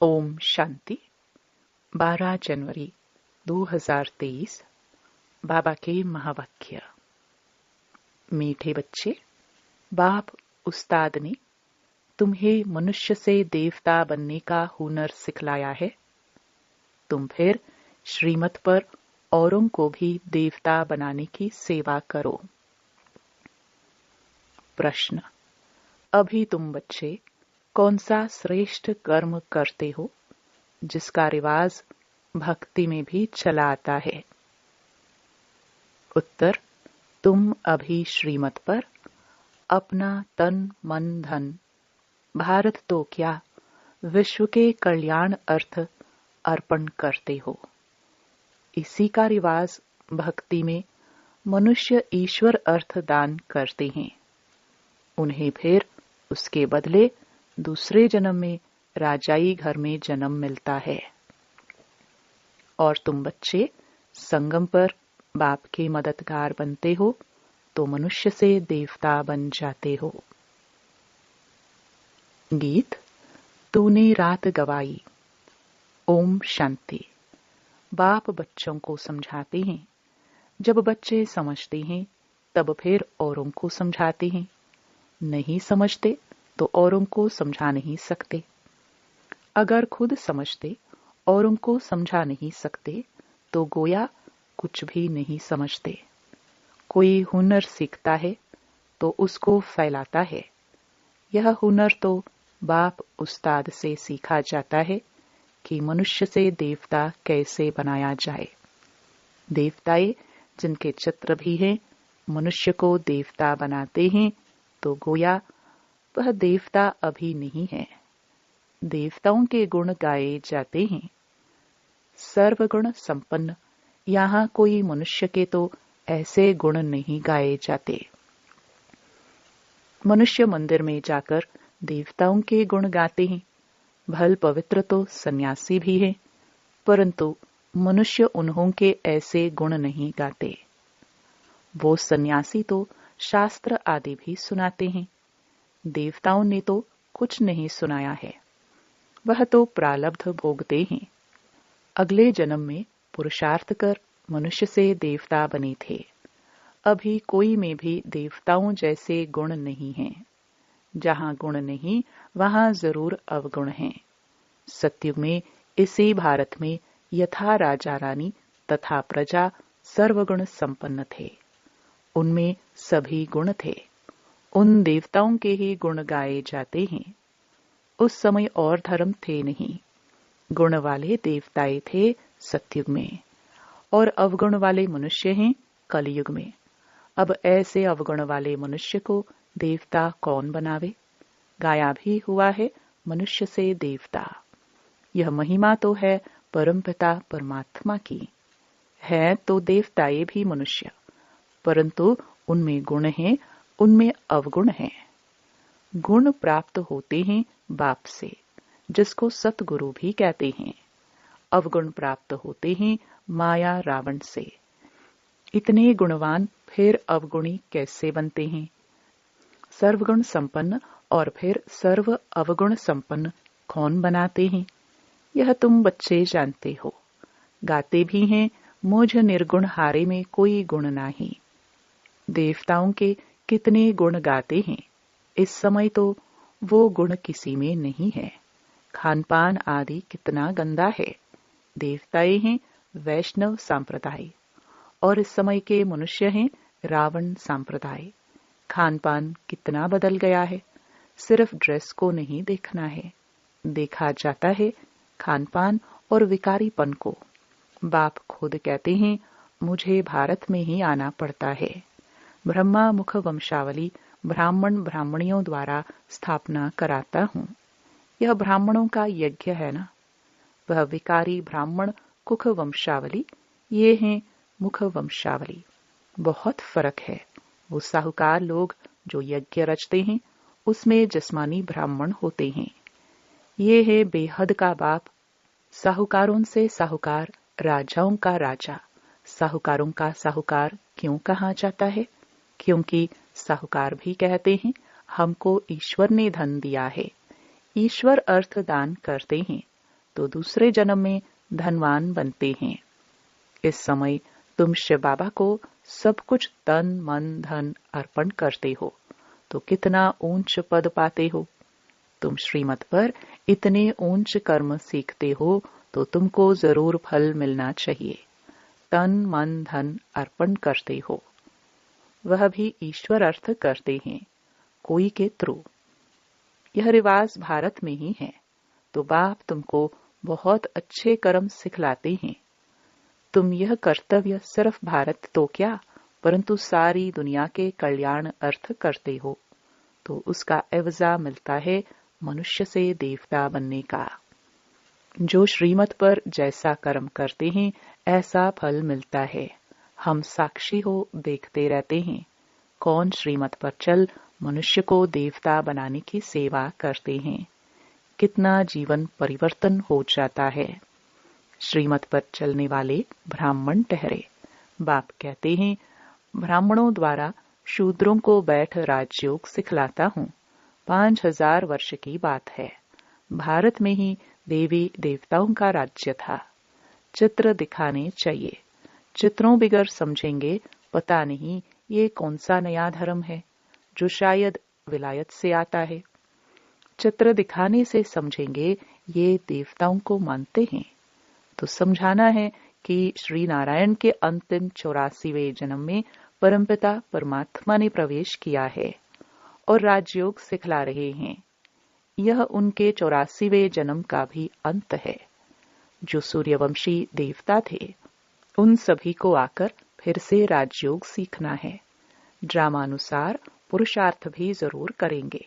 ओम शांति। 12 जनवरी 2023। बाबा के महावाक्य। मीठे बच्चे, बाप उस्ताद ने तुम्हें मनुष्य से देवता बनने का हुनर सिखलाया है। तुम फिर श्रीमत पर औरों को भी देवता बनाने की सेवा करो। प्रश्न। अभी तुम बच्चे कौन सा श्रेष्ठ कर्म करते हो जिसका रिवाज भक्ति में भी चला आता है? उत्तर। तुम अभी श्रीमत पर अपना तन मन धन, भारत तो क्या विश्व के कल्याण अर्थ अर्पण करते हो। इसी का रिवाज भक्ति में मनुष्य ईश्वर अर्थ दान करते हैं। उन्हें फिर उसके बदले दूसरे जन्म में राजाई घर में जन्म मिलता है। और तुम बच्चे संगम पर बाप के मददगार बनते हो तो मनुष्य से देवता बन जाते हो। गीत। तूने रात गवाई। ओम शांति। बाप बच्चों को समझाते हैं। जब बच्चे समझते हैं तब फिर औरों को समझाते हैं। नहीं समझते तो औरों को समझा नहीं सकते। अगर खुद समझते औरों को समझा नहीं सकते तो गोया कुछ भी नहीं समझते। कोई हुनर सीखता है तो उसको फैलाता है। यह हुनर तो बाप उस्ताद से सीखा जाता है कि मनुष्य से देवता कैसे बनाया जाए। देवताएं जिनके चित्र भी हैं मनुष्य को देवता बनाते हैं तो गोया वह देवता अभी नहीं है। देवताओं के गुण गाए जाते हैं। सर्वगुण संपन्न यहाँ कोई मनुष्य के तो ऐसे गुण नहीं गाए जाते। मनुष्य मंदिर में जाकर देवताओं के गुण गाते हैं। भल पवित्र तो सन्यासी भी है, परंतु मनुष्य उन्हों के ऐसे गुण नहीं गाते। वो सन्यासी तो शास्त्र आदि भी सुनाते हैं। देवताओं ने तो कुछ नहीं सुनाया है। वह तो प्रारब्ध भोगते हैं। अगले जन्म में पुरुषार्थ कर मनुष्य से देवता बने थे। अभी कोई में भी देवताओं जैसे गुण नहीं हैं। जहां गुण नहीं वहां जरूर अवगुण हैं। सत्युग में इसी भारत में यथा राजा रानी तथा प्रजा सर्वगुण संपन्न थे। उनमें सभी गुण थे। उन देवताओं के ही गुण गाए जाते हैं। उस समय और धर्म थे नहीं। गुण वाले देवताएं थे सत्युग में और अवगुण वाले मनुष्य हैं कलयुग में। अब ऐसे अवगुण वाले मनुष्य को देवता कौन बनावे? गाया भी हुआ है मनुष्य से देवता। यह महिमा तो है परमपिता परमात्मा की। है तो देवताएं भी मनुष्य, परंतु उनमें गुण हैं, उनमें अवगुण हैं। गुण प्राप्त होते हैं बाप से, जिसको सतगुरु भी कहते हैं। अवगुण प्राप्त होते हैं माया रावण से। इतने गुणवान फिर अवगुणी कैसे बनते हैं? सर्वगुण संपन्न और फिर सर्व अवगुण संपन्न कौन बनाते हैं? यह तुम बच्चे जानते हो। गाते भी हैं मुझ निर्गुण हारे में कोई गुण नहीं। देवताओं के कितने गुण गाते हैं। इस समय तो वो गुण किसी में नहीं है। खान पान आदि कितना गंदा है। देवताएं हैं वैष्णव संप्रदाय और इस समय के मनुष्य हैं रावण संप्रदाय। खान पान कितना बदल गया है। सिर्फ ड्रेस को नहीं देखना है, देखा जाता है खान पान और विकारीपन को। बाप खुद कहते हैं मुझे भारत में ही आना पड़ता है। ब्रह्मा मुख वंशावली ब्राह्मण ब्राह्मणियों द्वारा स्थापना कराता हूँ। यह ब्राह्मणों का यज्ञ है ना। वह विकारी ब्राह्मण कुख वंशावली, ये हैं मुख वंशावली। बहुत फर्क है। वो साहूकार लोग जो यज्ञ रचते हैं उसमें जिस्मानी ब्राह्मण होते हैं। ये है बेहद का बाप। साहूकारों से साहूकार, राजाओं का राजा। साहूकारों का साहूकार क्यों कहा जाता है? क्योंकि साहूकार भी कहते हैं हमको ईश्वर ने धन दिया है। ईश्वर अर्थ दान करते हैं तो दूसरे जन्म में धनवान बनते हैं। इस समय तुम शिव बाबा को सब कुछ तन मन धन अर्पण करते हो तो कितना ऊंच पद पाते हो। तुम श्रीमत पर इतने ऊंच कर्म सीखते हो तो तुमको जरूर फल मिलना चाहिए। तन मन धन अर्पण करते हो, वह भी ईश्वर अर्थ करते हैं, कोई के थ्रू। यह रिवाज भारत में ही है, तो बाप तुमको बहुत अच्छे कर्म सिखलाते हैं। तुम यह कर्तव्य सिर्फ भारत तो क्या, परंतु सारी दुनिया के कल्याण अर्थ करते हो, तो उसका एवजा मिलता है मनुष्य से देवता बनने का। जो श्रीमत पर जैसा कर्म करते हैं ऐसा फल मिलता है। हम साक्षी हो देखते रहते हैं, कौन श्रीमत पर चल मनुष्य को देवता बनाने की सेवा करते हैं, कितना जीवन परिवर्तन हो जाता है। श्रीमत पर चलने वाले ब्राह्मण ठहरे। बाप कहते हैं, ब्राह्मणों द्वारा शूद्रों को बैठ राजयोग सिखलाता हूँ। 5000 वर्ष की बात है। भारत में ही देवी देवताओं का राज्य था। चित्र दिखाने चाहिए, चित्रों बिगर समझेंगे पता नहीं ये कौन सा नया धर्म है जो शायद विलायत से आता है। चित्र दिखाने से समझेंगे ये देवताओं को मानते हैं। तो समझाना है कि श्री नारायण के अंतिम 84वें जन्म में परमपिता परमात्मा ने प्रवेश किया है और राजयोग सिखला रहे हैं। यह उनके 84वें जन्म का भी अंत है। जो सूर्यवंशी देवता थे उन सभी को आकर फिर से राजयोग सीखना है। ड्रामानुसार पुरुषार्थ भी जरूर करेंगे।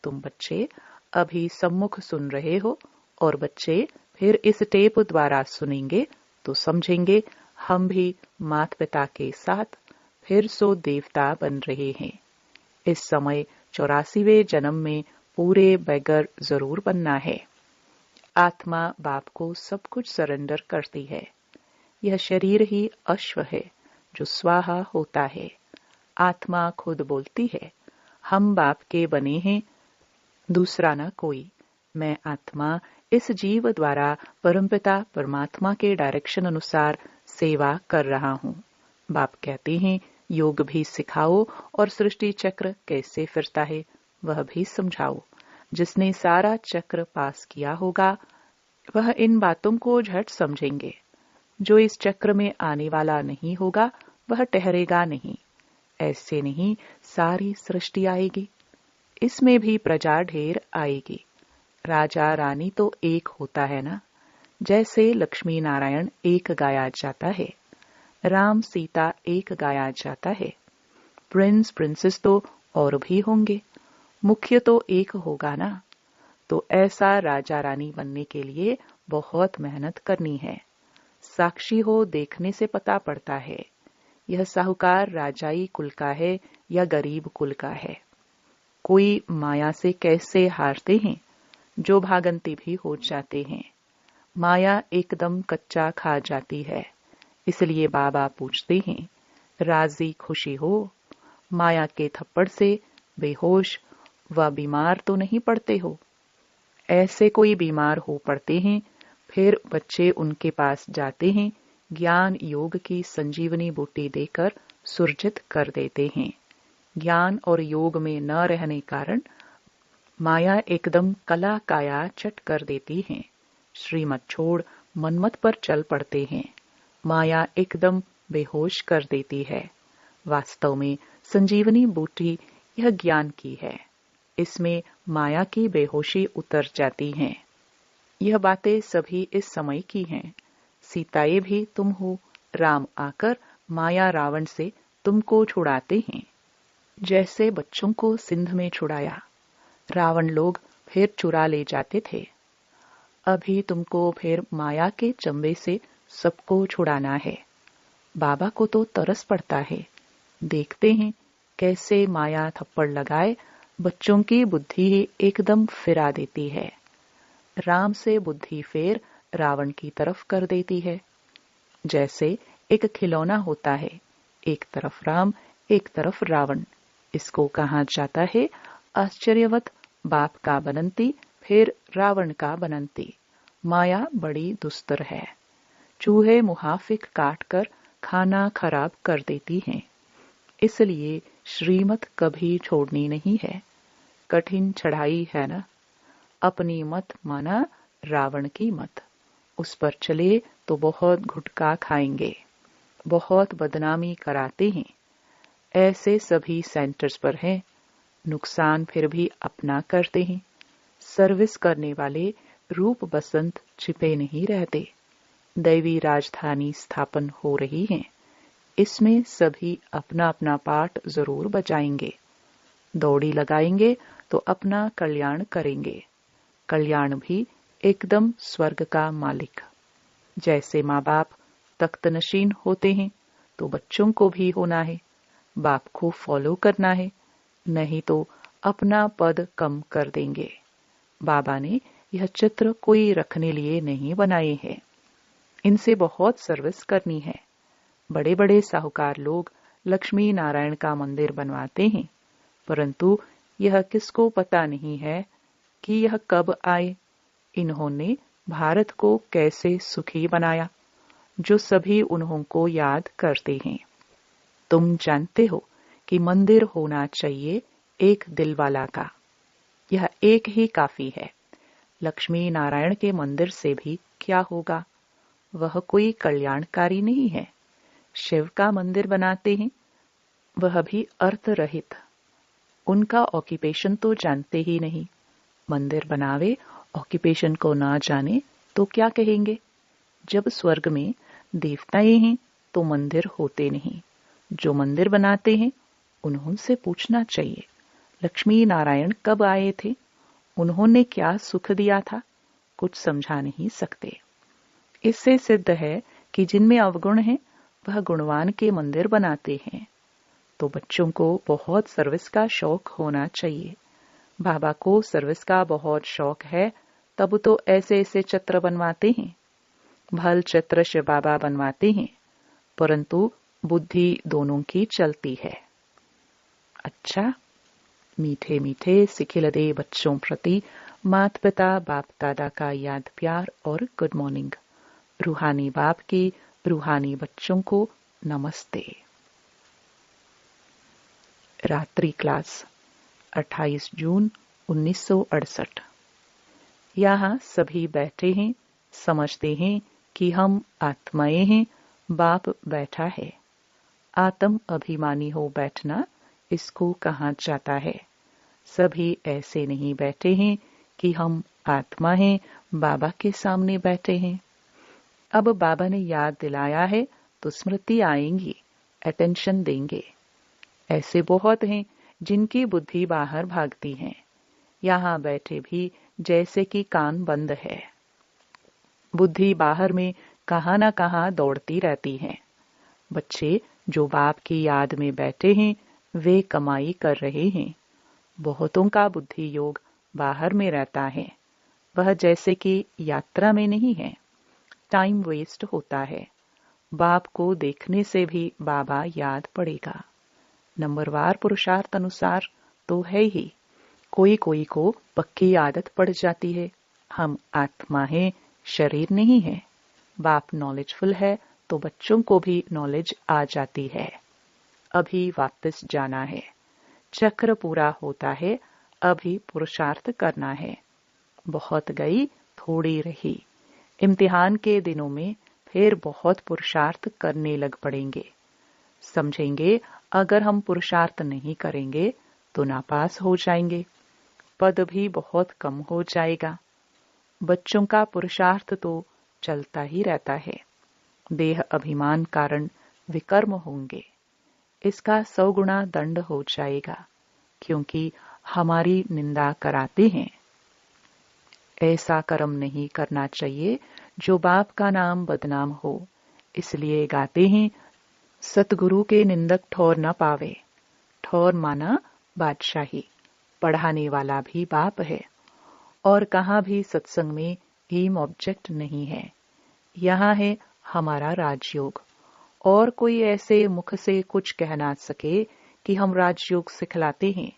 तुम बच्चे अभी सम्मुख सुन रहे हो और बच्चे फिर इस टेप द्वारा सुनेंगे तो समझेंगे हम भी माता पिता के साथ फिर सो देवता बन रहे हैं। इस समय 84वें जन्म में पूरे बैगर जरूर बनना है। आत्मा बाप को सब कुछ सरेंडर करती है। यह शरीर ही अश्व है जो स्वाहा होता है। आत्मा खुद बोलती है, हम बाप के बने हैं, दूसरा न कोई। मैं आत्मा इस जीव द्वारा परमपिता परमात्मा के डायरेक्शन अनुसार सेवा कर रहा हूँ। बाप कहते हैं योग भी सिखाओ और सृष्टि चक्र कैसे फिरता है वह भी समझाओ। जिसने सारा चक्र पास किया होगा वह इन बातों को झट समझेंगे। जो इस चक्र में आने वाला नहीं होगा वह ठहरेगा नहीं। ऐसे नहीं सारी सृष्टि आएगी, इसमें भी प्रजा ढेर आएगी। राजा रानी तो एक होता है ना, जैसे लक्ष्मी नारायण एक गाया जाता है, राम सीता एक गाया जाता है। प्रिंस प्रिंसेस तो और भी होंगे, मुख्य तो एक होगा ना। तो ऐसा राजा रानी बनने के लिए बहुत मेहनत करनी है। साक्षी हो देखने से पता पड़ता है यह साहूकार राजाई कुल का है या गरीब कुल का है। कोई माया से कैसे हारते हैं, जो भागंती भी हो जाते हैं। माया एकदम कच्चा खा जाती है, इसलिए बाबा पूछते हैं राजी खुशी हो, माया के थप्पड़ से बेहोश व बीमार तो नहीं पड़ते हो। ऐसे कोई बीमार हो पड़ते हैं, फिर बच्चे उनके पास जाते हैं, ज्ञान योग की संजीवनी बूटी देकर सुरजित कर देते हैं। ज्ञान और योग में न रहने कारण माया एकदम कला काया चट कर देती है। श्रीमत छोड़ मनमत पर चल पड़ते हैं, माया एकदम बेहोश कर देती है। वास्तव में संजीवनी बूटी यह ज्ञान की है, इसमें माया की बेहोशी उतर जाती है। यह बातें सभी इस समय की हैं। सीताएं भी तुम हो, राम आकर माया रावण से तुमको छुड़ाते हैं। जैसे बच्चों को सिंध में छुड़ाया, रावण लोग फिर चुरा ले जाते थे। अभी तुमको फिर माया के चंबे से सबको छुड़ाना है। बाबा को तो तरस पड़ता है, देखते हैं कैसे माया थप्पड़ लगाए बच्चों की बुद्धि ही एकदम फिरा देती है। राम से बुद्धि फेर रावण की तरफ कर देती है। जैसे एक खिलौना होता है, एक तरफ राम एक तरफ रावण। इसको कहा जाता है आश्चर्यवत बाप का बनंती फिर रावण का बनंती। माया बड़ी दुस्तर है। चूहे मुहाफिक काटकर खाना खराब कर देती हैं। इसलिए श्रीमत कभी छोड़नी नहीं है। कठिन चढ़ाई है ना। अपनी मत माना रावण की मत। उस पर चले तो बहुत घुटका खाएंगे। बहुत बदनामी कराते हैं। ऐसे सभी सेंटर्स पर हैं। नुकसान फिर भी अपना करते हैं। सर्विस करने वाले रूप बसंत छिपे नहीं रहते। दैवी राजधानी स्थापन हो रही है। इसमें सभी अपना अपना पार्ट जरूर बजाएंगे। दौड़ी लगाएंगे तो अपना कल्याण करेंगे। कल्याण भी एकदम स्वर्ग का मालिक। जैसे माँ बाप तख्तनशीन होते हैं तो बच्चों को भी होना है। बाप को फॉलो करना है, नहीं तो अपना पद कम कर देंगे। बाबा ने यह चित्र कोई रखने लिए नहीं बनाए हैं। इनसे बहुत सर्विस करनी है। बड़े बड़े साहूकार लोग लक्ष्मी नारायण का मंदिर बनवाते हैं, परंतु यह किसको पता नहीं है कि यह कब आए। इन्होंने भारत को कैसे सुखी बनाया, जो सभी उन्हों को याद करते हैं। तुम जानते हो कि मंदिर होना चाहिए एक दिलवाला का। यह एक ही काफी है। लक्ष्मी नारायण के मंदिर से भी क्या होगा? वह कोई कल्याणकारी नहीं है। शिव का मंदिर बनाते हैं, वह भी अर्थ रहित। उनका ऑक्यूपेशन तो जानते ही नहीं। मंदिर बनावे, ऑक्यूपेशन को ना जाने तो क्या कहेंगे? जब स्वर्ग में देवताएं हैं तो मंदिर होते नहीं। जो मंदिर बनाते हैं उन्होंने पूछना चाहिए, लक्ष्मी नारायण कब आए थे? उन्होंने क्या सुख दिया था? कुछ समझा नहीं सकते। इससे सिद्ध है कि जिनमें अवगुण है वह गुणवान के मंदिर बनाते हैं। तो बच्चों को बहुत सर्विस का शौक होना चाहिए। बाबा को सर्विस का बहुत शौक है, तब तो ऐसे ऐसे चित्र बनवाते हैं। भल चित्र शिव बाबा बनवाते हैं, परंतु बुद्धि दोनों की चलती है। अच्छा, मीठे मीठे सिखिलदे बच्चों प्रति माता पिता बाप दादा का याद प्यार और गुड मॉर्निंग। रूहानी बाप की रूहानी बच्चों को नमस्ते। रात्रि क्लास 28 जून 1968। यहाँ सभी बैठे हैं, समझते हैं कि हम आत्माएं हैं। बाप बैठा है। आत्म अभिमानी हो बैठना, इसको कहा जाता है। सभी ऐसे नहीं बैठे हैं कि हम आत्मा हैं, बाबा के सामने बैठे हैं। अब बाबा ने याद दिलाया है तो स्मृति आएंगी, अटेंशन देंगे। ऐसे बहुत हैं जिनकी बुद्धि बाहर भागती है। यहाँ बैठे भी जैसे कि कान बंद है। बुद्धि बाहर में कहाँ न कहाँ दौड़ती रहती है। बच्चे जो बाप की याद में बैठे हैं वे कमाई कर रहे हैं। बहुतों का बुद्धि योग बाहर में रहता है। वह जैसे कि यात्रा में नहीं है। टाइम वेस्ट होता है। बाप को देखने से भी बाबा याद पड़ेगा। नंबरवार पुरुषार्थ अनुसार तो है ही। कोई कोई को पक्की आदत पड़ जाती है। हम आत्मा हैं, शरीर नहीं है। बाप नॉलेजफुल है तो बच्चों को भी नॉलेज आ जाती है। अभी वापस जाना है। चक्र पूरा होता है, अभी पुरुषार्थ करना है। बहुत गई, थोड़ी रही। इम्तिहान के दिनों में फिर बहुत पुरुषार्थ करने लग पड़ेंगे। समझेंगे अगर हम पुरुषार्थ नहीं करेंगे तो नापास हो जाएंगे। पद भी बहुत कम हो जाएगा। बच्चों का पुरुषार्थ तो चलता ही रहता है। देह अभिमान कारण विकर्म होंगे। इसका 100 गुना दंड हो जाएगा, क्योंकि हमारी निंदा कराते हैं। ऐसा कर्म नहीं करना चाहिए जो बाप का नाम बदनाम हो। इसलिए गाते हैं, सतगुरु के निंदक ठौर न पावे। ठौर माना बादशाही। पढ़ाने वाला भी बाप है। और कहाँ भी सत्संग में एम ऑब्जेक्ट नहीं है। यहाँ है हमारा राजयोग। और कोई ऐसे मुख से कुछ कह ना सके कि हम राजयोग सिखलाते हैं।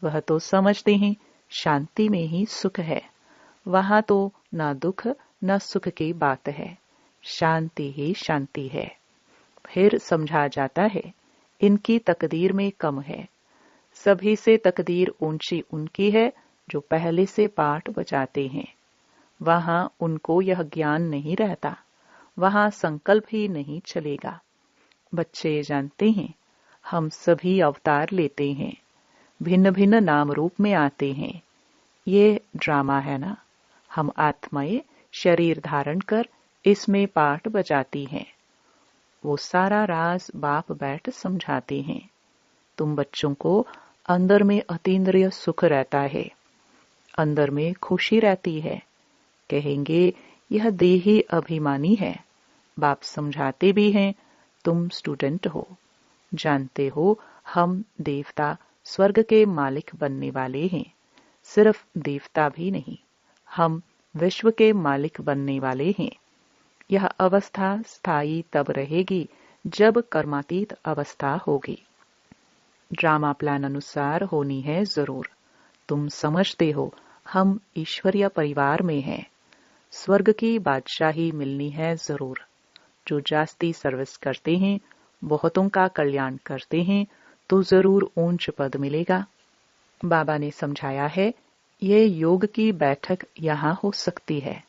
वह तो समझते हैं शांति में ही सुख है। वहां तो ना दुख न सुख की बात है, शांति ही शांति है। फिर समझा जाता है इनकी तकदीर में कम है। सभी से तकदीर ऊंची उनकी है जो पहले से पाठ बजाते हैं। वहां उनको यह ज्ञान नहीं रहता, वहां संकल्प ही नहीं चलेगा। बच्चे जानते हैं हम सभी अवतार लेते हैं, भिन्न भिन्न नाम रूप में आते हैं। ये ड्रामा है ना। हम आत्माएं शरीर धारण कर इसमें पाठ बजाती हैं। वो सारा राज बाप बैठ समझाते हैं। तुम बच्चों को अंदर में अतीन्द्रिय सुख रहता है, अंदर में खुशी रहती है। कहेंगे यह देही अभिमानी है। बाप समझाते भी हैं तुम स्टूडेंट हो, जानते हो हम देवता स्वर्ग के मालिक बनने वाले हैं। सिर्फ देवता भी नहीं, हम विश्व के मालिक बनने वाले हैं। यह अवस्था स्थायी तब रहेगी जब कर्मातीत अवस्था होगी। ड्रामा प्लान अनुसार होनी है जरूर। तुम समझते हो हम ईश्वरीय परिवार में हैं, स्वर्ग की बादशाही मिलनी है जरूर। जो जास्ती सर्विस करते हैं, बहुतों का कल्याण करते हैं, तो जरूर ऊंच पद मिलेगा। बाबा ने समझाया है ये योग की बैठक यहाँ हो सकती है,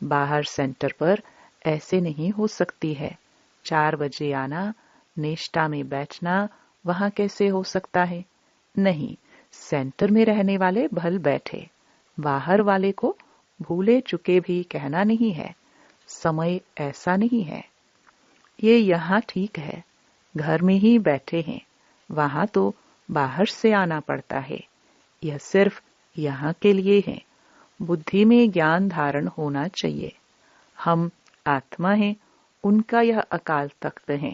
बाहर सेंटर पर ऐसे नहीं हो सकती है। 4 बजे आना, निष्ठा में बैठना वहां कैसे हो सकता है? नहीं, सेंटर में रहने वाले भल बैठे, बाहर वाले को भूले चुके भी कहना नहीं है। समय ऐसा नहीं है। ये यहाँ ठीक है, घर में ही बैठे हैं, वहां तो बाहर से आना पड़ता है। यह सिर्फ यहाँ के लिए है। बुद्धि में ज्ञान धारण होना चाहिए। हम आत्मा हैं, उनका यह अकाल तख्त है।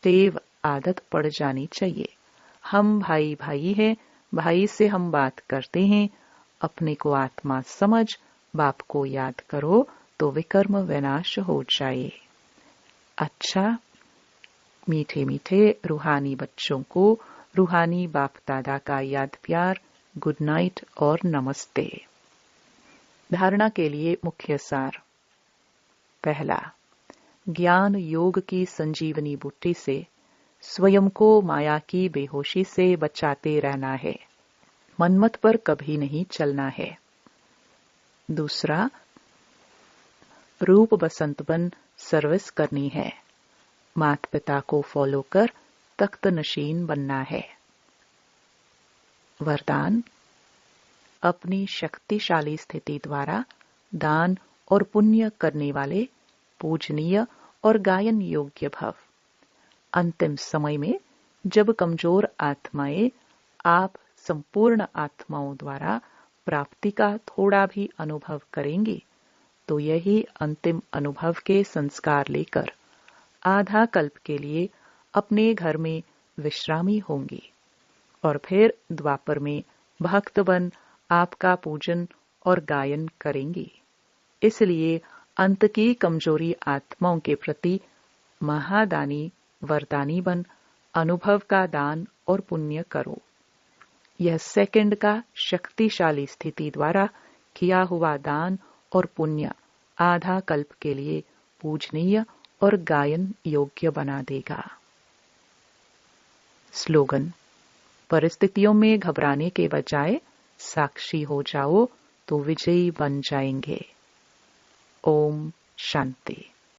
टेव आदत पड़ जानी चाहिए। हम भाई भाई हैं, भाई से हम बात करते हैं। अपने को आत्मा समझ, बाप को याद करो तो विकर्म विनाश हो जाए। अच्छा, मीठे मीठे रूहानी बच्चों को रूहानी बाप दादा का याद प्यार, गुड नाइट और नमस्ते। धारणा के लिए मुख्य सार। पहला, ज्ञान योग की संजीवनी बूटी से स्वयं को माया की बेहोशी से बचाते रहना है, मनमत पर कभी नहीं चलना है। दूसरा, रूप बसंत बन सर्विस करनी है, माता पिता को फॉलो कर तख्त नशीन बनना है। वरदान, अपनी शक्तिशाली स्थिति द्वारा दान और पुण्य करने वाले पूजनीय और गायन योग्य भव। अंतिम समय में जब कमजोर आत्माएं आप संपूर्ण आत्माओं द्वारा प्राप्ति का थोड़ा भी अनुभव करेंगी, तो यही अंतिम अनुभव के संस्कार लेकर आधा कल्प के लिए अपने घर में विश्रामी होंगी और फिर द्वापर में भक्त बन आपका पूजन और गायन करेंगी। इसलिए अंत की कमजोरी आत्माओं के प्रति महादानी वरदानी बन अनुभव का दान और पुण्य करो। यह सेकंड का शक्तिशाली स्थिति द्वारा किया हुआ दान और पुण्य आधा कल्प के लिए पूजनीय और गायन योग्य बना देगा। स्लोगन, परिस्थितियों में घबराने के बजाय साक्षी हो जाओ तो विजयी बन जाएंगे। ओम शांति।